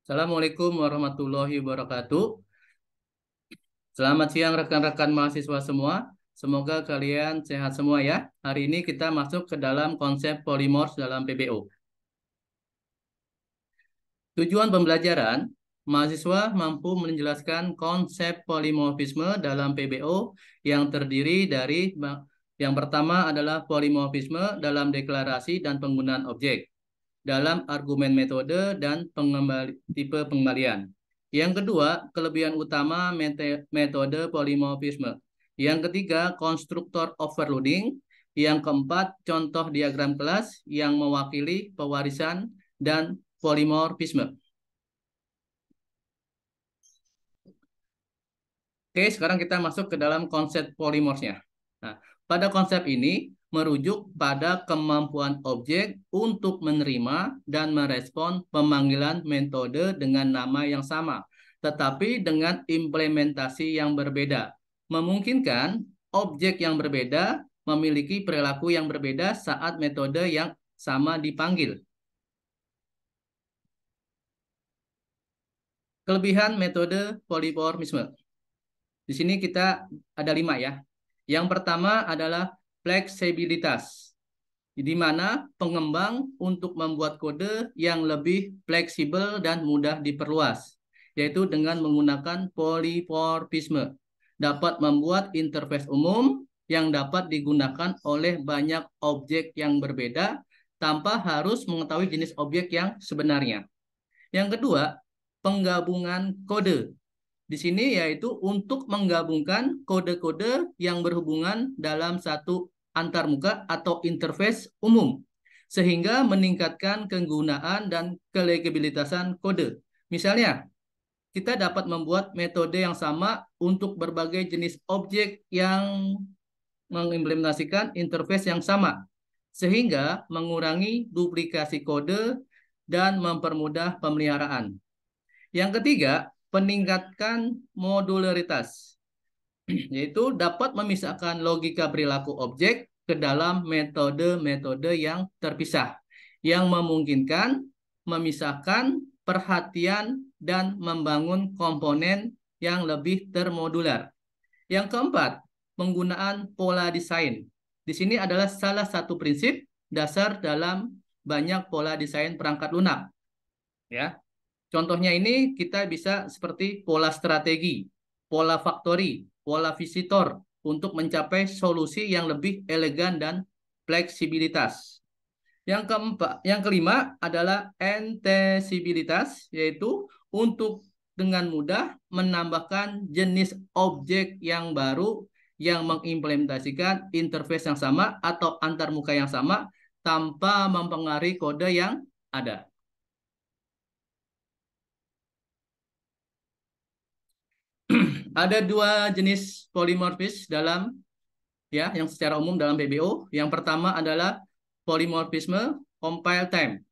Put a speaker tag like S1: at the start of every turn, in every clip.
S1: Assalamualaikum warahmatullahi wabarakatuh. Selamat siang rekan-rekan mahasiswa semua. Semoga kalian sehat semua ya. Hari ini kita masuk ke dalam konsep polimorf dalam PBO. Tujuan pembelajaran, mahasiswa mampu menjelaskan konsep polimorfisme dalam PBO yang terdiri dari yang pertama adalah polimorfisme dalam deklarasi dan penggunaan objek, dalam argumen metode dan tipe pengembalian. Yang kedua, kelebihan utama metode polimorfisme. Yang ketiga, konstruktor overloading. Yang keempat, contoh diagram kelas yang mewakili pewarisan dan polimorfisme. Oke, sekarang kita masuk ke dalam konsep polimorfnya. Nah, pada konsep ini merujuk pada kemampuan objek untuk menerima dan merespon pemanggilan metode dengan nama yang sama, tetapi dengan implementasi yang berbeda. Memungkinkan objek yang berbeda memiliki perilaku yang berbeda saat metode yang sama dipanggil. Kelebihan metode polimorfisme. Di sini kita ada 5 ya. Yang pertama adalah fleksibilitas, di mana pengembang untuk membuat kode yang lebih fleksibel dan mudah diperluas, yaitu dengan menggunakan polimorfisme. Dapat membuat interface umum yang dapat digunakan oleh banyak objek yang berbeda tanpa harus mengetahui jenis objek yang sebenarnya. Yang kedua, penggabungan kode. Di sini yaitu untuk menggabungkan kode-kode yang berhubungan dalam satu antarmuka atau interface umum, sehingga meningkatkan kegunaan dan kelegibilitasan kode. Misalnya, kita dapat membuat metode yang sama untuk berbagai jenis objek yang mengimplementasikan interface yang sama, sehingga mengurangi duplikasi kode dan mempermudah pemeliharaan. Yang ketiga, peningkatkan modularitas, yaitu dapat memisahkan logika perilaku objek ke dalam metode-metode yang terpisah, yang memungkinkan memisahkan perhatian dan membangun komponen yang lebih termodular. Yang keempat, penggunaan pola desain. Di sini adalah salah satu prinsip dasar dalam banyak pola desain perangkat lunak. Ya, contohnya ini kita bisa seperti pola strategi, pola faktori, pola visitor untuk mencapai solusi yang lebih elegan dan fleksibilitas. Yang kelima adalah entesibilitas, yaitu untuk dengan mudah menambahkan jenis objek yang baru yang mengimplementasikan interface yang sama atau antarmuka yang sama tanpa mempengaruhi kode yang ada. Ada 2 jenis polimorfis dalam yang secara umum dalam PBO. Yang pertama adalah polimorfisme compile time.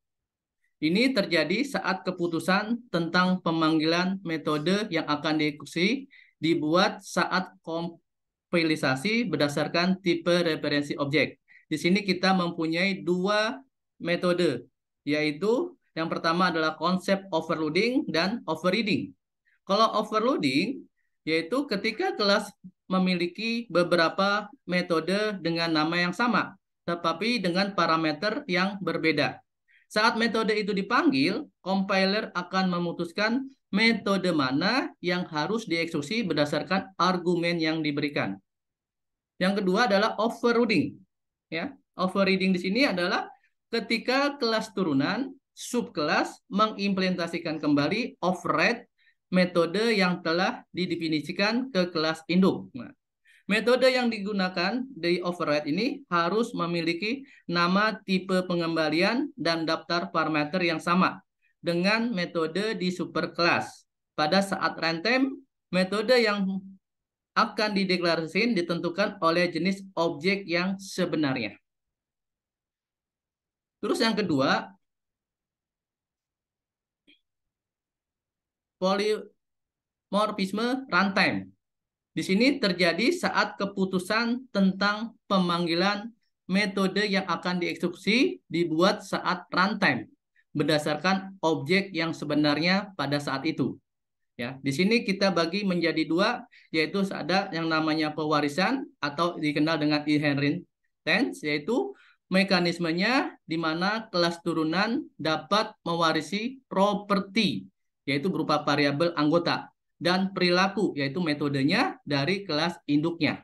S1: Ini terjadi saat keputusan tentang pemanggilan metode yang akan dieksekusi dibuat saat kompilisasi berdasarkan tipe referensi objek. Di sini kita mempunyai 2 metode, yaitu yang pertama adalah konsep overloading dan overriding. Kalau overloading, yaitu ketika kelas memiliki beberapa metode dengan nama yang sama, tetapi dengan parameter yang berbeda. Saat metode itu dipanggil, compiler akan memutuskan metode mana yang harus dieksekusi berdasarkan argumen yang diberikan. Yang kedua adalah overriding. Ya, overriding di sini adalah ketika kelas turunan subkelas mengimplementasikan kembali override metode yang telah didefinisikan ke kelas induk. Nah, metode yang digunakan di override ini harus memiliki nama, tipe pengembalian, dan daftar parameter yang sama dengan metode di superkelas. Pada saat runtime, metode yang akan dideklarasikan ditentukan oleh jenis objek yang sebenarnya. Terus yang kedua, polimorfisme runtime. Di sini terjadi saat keputusan tentang pemanggilan metode yang akan dieksekusi dibuat saat runtime. berdasarkan objek yang sebenarnya pada saat itu. Ya, di sini kita bagi menjadi dua, yaitu ada yang namanya pewarisan atau dikenal dengan inheritance, yaitu mekanismenya di mana kelas turunan dapat mewarisi properti, yaitu berupa variabel anggota, dan perilaku, yaitu metodenya dari kelas induknya.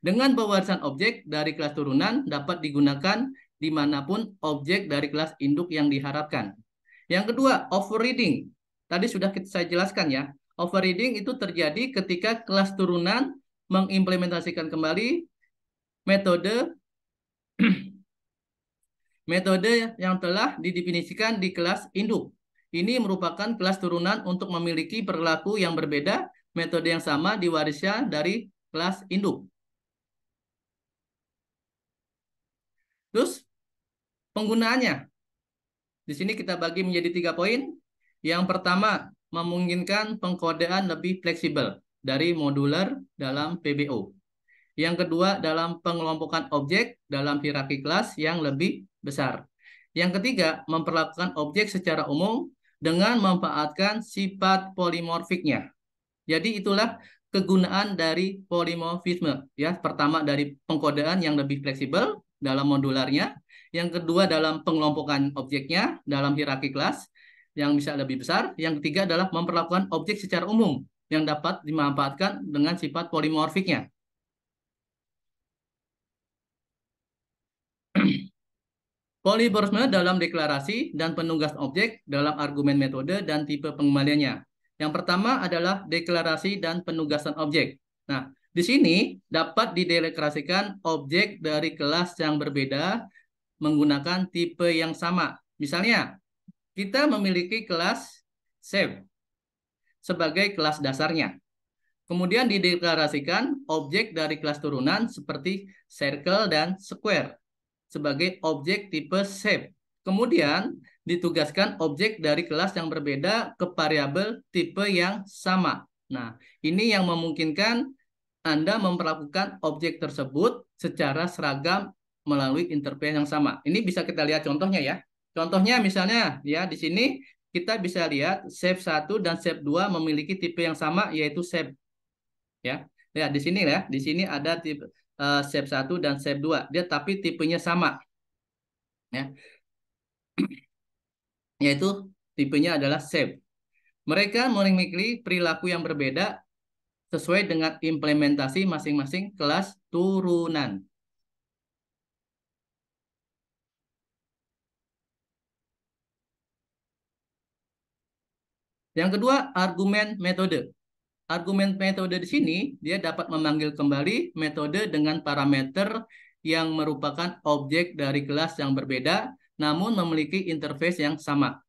S1: Dengan pewarisan objek dari kelas turunan dapat digunakan dimanapun objek dari kelas induk yang diharapkan. Yang kedua, overriding. Tadi sudah saya jelaskan ya. Overriding itu terjadi ketika kelas turunan mengimplementasikan kembali metode metode yang telah didefinisikan di kelas induk. Ini merupakan kelas turunan untuk memiliki perilaku yang berbeda, metode yang sama diwariskan dari kelas induk. Terus penggunaannya. Di sini kita bagi menjadi 3 poin. Yang pertama, memungkinkan pengkodean lebih fleksibel dari modular dalam PBO. Yang kedua, dalam pengelompokan objek dalam hierarki kelas yang lebih besar. Yang ketiga, memperlakukan objek secara umum dengan memanfaatkan sifat polimorfiknya. Jadi itulah kegunaan dari polimorfisme. Ya, pertama dari pengkodean yang lebih fleksibel dalam modularnya. Yang kedua dalam pengelompokan objeknya dalam hierarki kelas yang bisa lebih besar. Yang ketiga adalah memperlakukan objek secara umum yang dapat dimanfaatkan dengan sifat polimorfiknya. Polimorfisme dalam deklarasi dan penugasan objek dalam argumen metode dan tipe pengembaliannya. Yang pertama adalah deklarasi dan penugasan objek. Nah, di sini dapat dideklarasikan objek dari kelas yang berbeda menggunakan tipe yang sama. Misalnya, kita memiliki kelas shape sebagai kelas dasarnya. Kemudian dideklarasikan objek dari kelas turunan seperti circle dan square sebagai objek tipe shape. Kemudian ditugaskan objek dari kelas yang berbeda ke variabel tipe yang sama. Nah, ini yang memungkinkan Anda memperlakukan objek tersebut secara seragam melalui interface yang sama. Ini bisa kita lihat contohnya ya. Contohnya misalnya ya di sini kita bisa lihat shape 1 dan shape 2 memiliki tipe yang sama yaitu shape ya. Ya, di sini ya. Di sini ada tipe shape 1 dan shape 2. Dia tapi tipenya sama ya. Yaitu tipenya adalah shape. Mereka memiliki perilaku yang berbeda sesuai dengan implementasi masing-masing kelas turunan. Yang kedua, argumen metode. Argumen metode di sini, dia dapat memanggil kembali metode dengan parameter yang merupakan objek dari kelas yang berbeda, namun memiliki interface yang sama.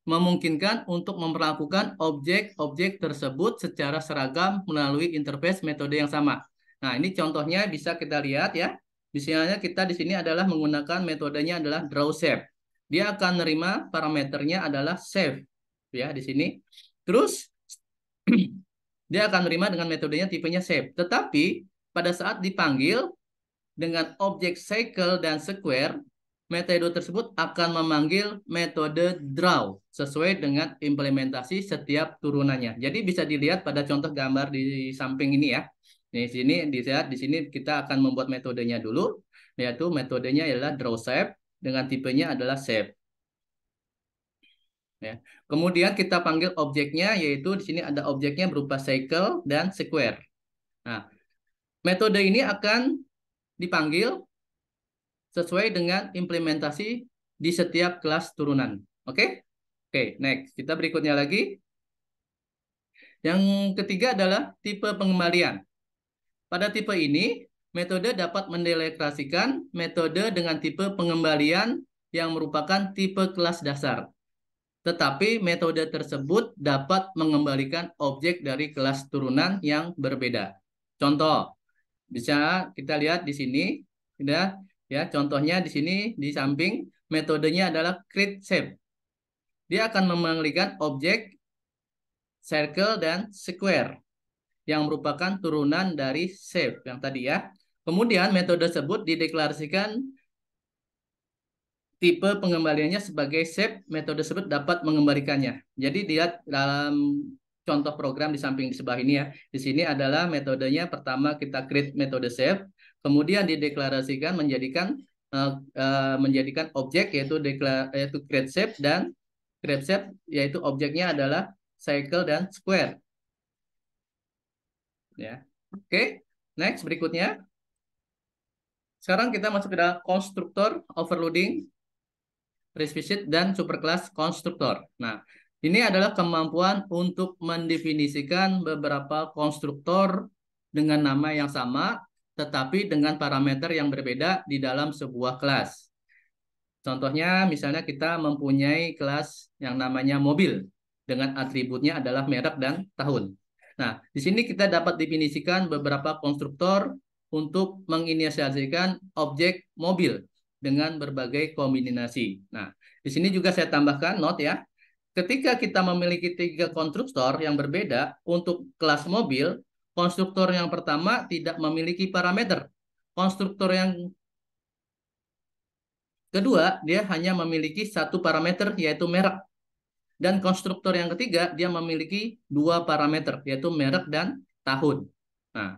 S1: Memungkinkan untuk memperlakukan objek-objek tersebut secara seragam melalui interface metode yang sama. Nah, ini contohnya bisa kita lihat ya. Misalnya kita di sini adalah menggunakan metodenya adalah drawShape. Dia akan menerima parameternya adalah shape ya di sini. Terus dia akan menerima dengan metodenya tipenya shape. Tetapi pada saat dipanggil dengan objek cycle dan square, metode tersebut akan memanggil metode draw sesuai dengan implementasi setiap turunannya. Jadi bisa dilihat pada contoh gambar di samping ini ya. Di sini dilihat di sini kita akan membuat metodenya dulu, yaitu metodenya adalah draw shape dengan tipenya adalah shape. Ya. Kemudian kita panggil objeknya yaitu di sini ada objeknya berupa cycle dan square. Nah, metode ini akan dipanggil sesuai dengan implementasi di setiap kelas turunan. Oke? Oke, next. Kita berikutnya lagi. Yang ketiga adalah tipe pengembalian. Pada tipe ini, metode dapat mendeklarasikan metode dengan tipe pengembalian yang merupakan tipe kelas dasar. Tetapi metode tersebut dapat mengembalikan objek dari kelas turunan yang berbeda. Contoh, bisa kita lihat di sini, ya, contohnya di sini di samping metodenya adalah create shape. Dia akan memberikan objek circle dan square yang merupakan turunan dari shape yang tadi ya. Kemudian metode tersebut dideklarasikan tipe pengembaliannya sebagai shape, metode tersebut dapat mengembalikannya. Jadi lihat dalam contoh program di samping di sebelah ini ya. Di sini adalah metodenya, pertama kita create metode shape, kemudian dideklarasikan menjadikan objek yaitu create shape, dan create shape yaitu objeknya adalah cycle dan square. Ya. Oke, next berikutnya. Sekarang kita masuk ke dalam konstruktor, overloading, prerequisite, dan superclass konstruktor. Nah, ini adalah kemampuan untuk mendefinisikan beberapa konstruktor dengan nama yang sama, tetapi dengan parameter yang berbeda di dalam sebuah kelas. Contohnya, misalnya kita mempunyai kelas yang namanya mobil, dengan atributnya adalah merek dan tahun. Nah, di sini kita dapat definisikan beberapa konstruktor untuk menginisiasikan objek mobil dengan berbagai kombinasi. Nah, di sini juga saya tambahkan note ya. Ketika kita memiliki 3 konstruktor yang berbeda untuk kelas mobil, konstruktor yang pertama tidak memiliki parameter. Konstruktor yang kedua, dia hanya memiliki 1 parameter yaitu merek. Dan konstruktor yang ketiga, dia memiliki 2 parameter yaitu merek dan tahun. Nah,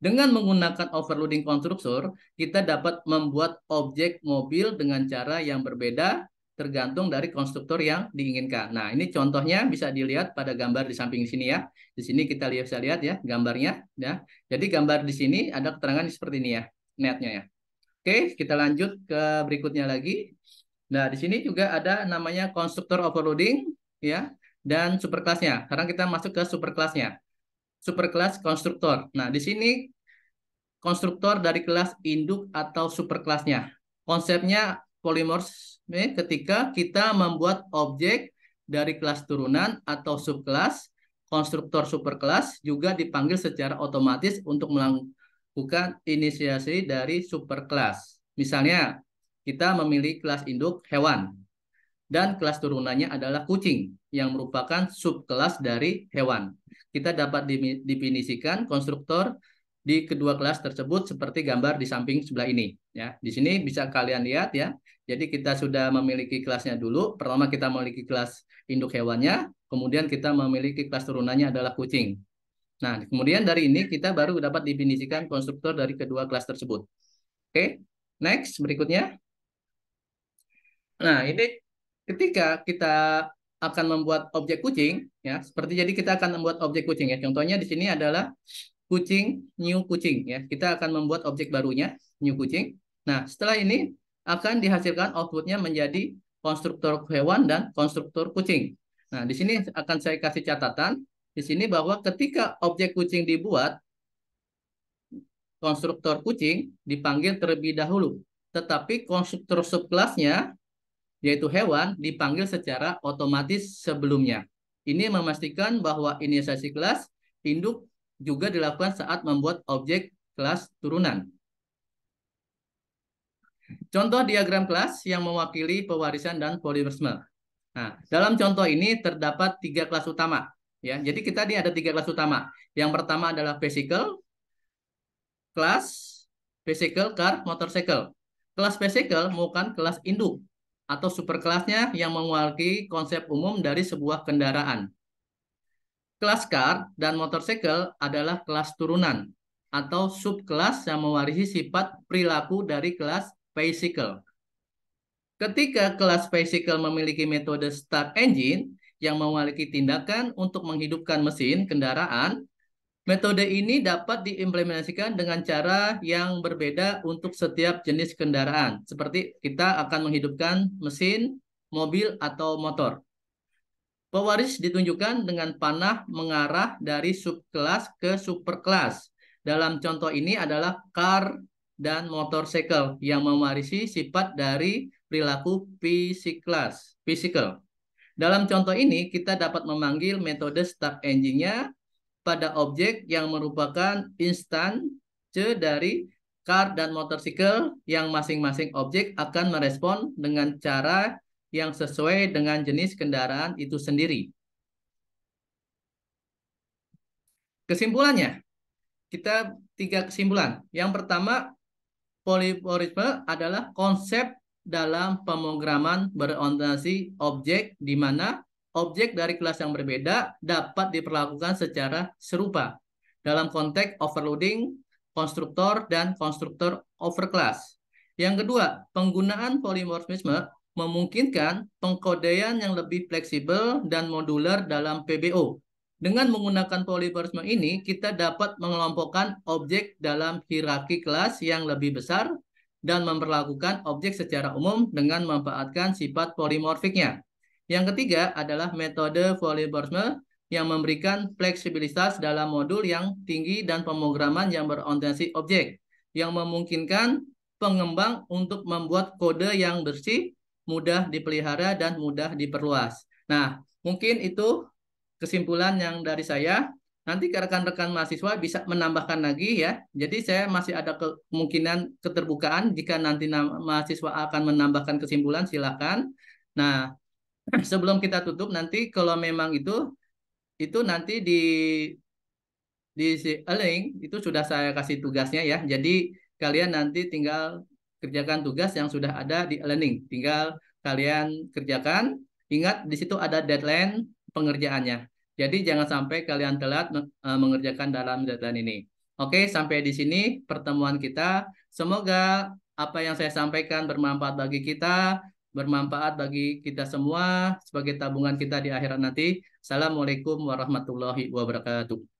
S1: dengan menggunakan overloading konstruktor, kita dapat membuat objek mobil dengan cara yang berbeda tergantung dari konstruktor yang diinginkan. Nah, ini contohnya bisa dilihat pada gambar di samping sini ya. Di sini kita bisa lihat ya gambarnya ya. Jadi gambar di sini ada keterangan seperti ini ya, netnya ya. Oke, kita lanjut ke berikutnya lagi. Nah, di sini juga ada namanya konstruktor overloading ya, dan superclassnya. Sekarang kita masuk ke superclassnya. Superclass konstruktor. Nah, di sini konstruktor dari kelas induk atau superclassnya. Konsepnya polimorfisme ketika kita membuat objek dari kelas turunan atau subkelas, konstruktor superkelas juga dipanggil secara otomatis untuk melakukan inisiasi dari superkelas. Misalnya, kita memilih kelas induk hewan dan kelas turunannya adalah kucing yang merupakan subkelas dari hewan. Kita dapat definisikan konstruktor di kedua kelas tersebut seperti gambar di samping sebelah ini ya. Di sini bisa kalian lihat ya. Jadi kita sudah memiliki kelasnya dulu. Pertama kita memiliki kelas induk hewannya, kemudian kita memiliki kelas turunannya adalah kucing. Nah, kemudian dari ini kita baru dapat definisikan konstruktor dari kedua kelas tersebut. Oke, next berikutnya. Nah, ini ketika kita akan membuat objek kucing, ya, seperti jadi kita akan membuat objek kucing ya. Contohnya di sini adalah kucing, new kucing ya. Kita akan membuat objek barunya, new kucing. Nah, setelah ini akan dihasilkan outputnya menjadi konstruktor hewan dan konstruktor kucing. Nah, di sini akan saya kasih catatan di sini bahwa ketika objek kucing dibuat, konstruktor kucing dipanggil terlebih dahulu. Tetapi konstruktor subkelasnya yaitu hewan, dipanggil secara otomatis sebelumnya. Ini memastikan bahwa inisiasi kelas induk juga dilakukan saat membuat objek kelas turunan. Contoh diagram kelas yang mewakili pewarisan dan polimorfisme. Nah, dalam contoh ini terdapat 3 kelas utama. Ya, jadi kita ini ada 3 kelas utama. Yang pertama adalah vehicle, kelas vehicle, car, motorcycle. Kelas vehicle merupakan kelas induk atau superkelasnya yang mewakili konsep umum dari sebuah kendaraan. Kelas car dan motorcycle adalah kelas turunan atau subkelas yang mewarisi sifat perilaku dari kelas vehicle. Ketika kelas vehicle memiliki metode start engine yang memiliki tindakan untuk menghidupkan mesin kendaraan, metode ini dapat diimplementasikan dengan cara yang berbeda untuk setiap jenis kendaraan. Seperti kita akan menghidupkan mesin, mobil, atau motor. Pewaris ditunjukkan dengan panah mengarah dari subkelas ke superkelas. Dalam contoh ini adalah car dan motorcycle yang mewarisi sifat dari perilaku physical. Dalam contoh ini, kita dapat memanggil metode start engine-nya pada objek yang merupakan instansi dari car dan motorcycle yang masing-masing objek akan merespon dengan cara yang sesuai dengan jenis kendaraan itu sendiri. Kesimpulannya, kita 3 kesimpulan. Yang pertama, polimorfisme adalah konsep dalam pemrograman berorientasi objek, di mana objek dari kelas yang berbeda dapat diperlakukan secara serupa dalam konteks overloading, konstruktor, dan konstruktor overclass. Yang kedua, penggunaan polimorfisme memungkinkan pengkodean yang lebih fleksibel dan modular dalam PBO. Dengan menggunakan polimorfisme ini, kita dapat mengelompokkan objek dalam hierarki kelas yang lebih besar dan memperlakukan objek secara umum dengan memanfaatkan sifat polimorfiknya. Yang ketiga adalah metode polimorfisme yang memberikan fleksibilitas dalam modul yang tinggi dan pemrograman yang berorientasi objek, yang memungkinkan pengembang untuk membuat kode yang bersih, mudah dipelihara, dan mudah diperluas. Nah, mungkin itu kesimpulan yang dari saya. Nanti rekan-rekan mahasiswa bisa menambahkan lagi ya. Jadi saya masih ada kemungkinan keterbukaan jika nanti mahasiswa akan menambahkan kesimpulan, silakan. Nah, sebelum kita tutup nanti kalau memang itu nanti di link itu sudah saya kasih tugasnya ya. Jadi kalian nanti tinggal kerjakan tugas yang sudah ada di learning. Tinggal kalian kerjakan. Ingat di situ ada deadline pengerjaannya. Jadi jangan sampai kalian telat mengerjakan dalam deadline ini. Oke, sampai di sini pertemuan kita. Semoga apa yang saya sampaikan bermanfaat bagi kita, bermanfaat bagi kita semua sebagai tabungan kita di akhirat nanti. Assalamualaikum warahmatullahi wabarakatuh.